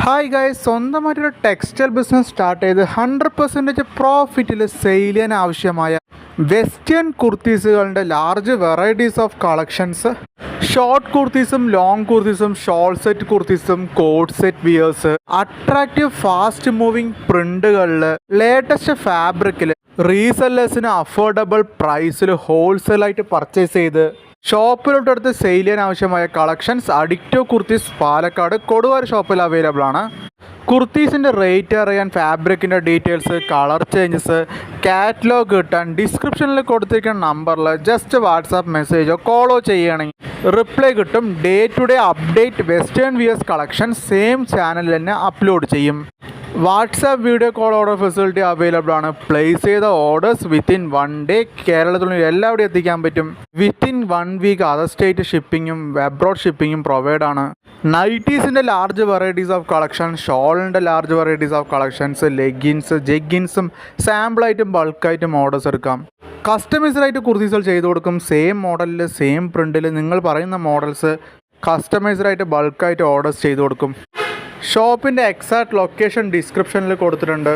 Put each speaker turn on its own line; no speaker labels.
Hi guys, സ്വന്തമായിട്ടൊരു textile business start ചെയ്ത് 100% പ്രോഫിറ്റിൽ സെയിൽ ചെയ്യാൻ ആവശ്യമായ വെസ്റ്റേൺ കുർത്തീസുകളുടെ large varieties of collections, short കുർത്തീസും ലോങ് കുർത്തീസും, ഷോൾ സെറ്റ് കുർത്തീസും, coat set wears, attractive fast moving പ്രിന്റുകളിൽ, ലേറ്റസ്റ്റ് ഫാബ്രിക്കിൽ, റീസെല്ലേഴ്സിന് അഫോർഡബിൾ പ്രൈസിൽ ഹോൾസെയിലായിട്ട് പർച്ചേസ് ചെയ്ത് ഷോപ്പിലോട്ടെടുത്ത് സെയിൽ ചെയ്യാൻ ആവശ്യമായ കളക്ഷൻസ് അഡിക്റ്റോ കുർത്തീസ് പാലക്കാട് കൊടുവാര ഷോപ്പിൽ അവൈലബിൾ ആണ്. കുർത്തീസിൻ്റെ റേറ്റ് അറിയാൻ, ഫാബ്രിക്കിൻ്റെ ഡീറ്റെയിൽസ്, കളർ ചേഞ്ചസ്, കാറ്റലോഗ് കിട്ടാൻ ഡിസ്ക്രിപ്ഷനിൽ കൊടുത്തിരിക്കുന്ന നമ്പറിൽ ജസ്റ്റ് വാട്സാപ്പ് മെസ്സേജോ കോളോ ചെയ്യുകയാണെങ്കിൽ റിപ്ലൈ കിട്ടും. Day to day update western wears collection same ചാനലിൽ തന്നെ അപ്ലോഡ് ചെയ്യും. WhatsApp video call order facility available ആണ്. പ്ലേസ് ചെയ്ത ഓർഡേഴ്സ് വിത്തിൻ 1 ഡേ കേരളത്തിൽ എല്ലാവിടെയും എത്തിക്കാൻ പറ്റും. വിത്തിൻ 1 വീക്ക് അതർ സ്റ്റേറ്റ് ഷിപ്പിങ്ങും അബ്രോഡ് ഷിപ്പിങ്ങും പ്രൊവൈഡ് ആണ്. നൈറ്റീസിൻ്റെ ലാർജ് വെറൈറ്റീസ് ഓഫ് കളക്ഷൻ, ഷോളിൻ്റെ large varieties of collections, leggings, ജെഗിൻസും സാമ്പിളായിട്ടും ബൾക്കായിട്ടും ഓർഡേഴ്സ് എടുക്കാം. കസ്റ്റമൈസ്ഡായിട്ട് കുർത്തീസുകൾ ചെയ്തു കൊടുക്കും. സെയിം മോഡലിൽ സെയിം പ്രിൻറ്റിൽ നിങ്ങൾ പറയുന്ന മോഡൽസ് കസ്റ്റമൈസ്ഡായിട്ട് ബൾക്കായിട്ട് ഓർഡേഴ്സ് ചെയ്തു കൊടുക്കും. ഷോപ്പിൻ്റെ എക്സാക്ട് ലൊക്കേഷൻ ഡിസ്ക്രിപ്ഷനിൽ കൊടുത്തിട്ടുണ്ട്.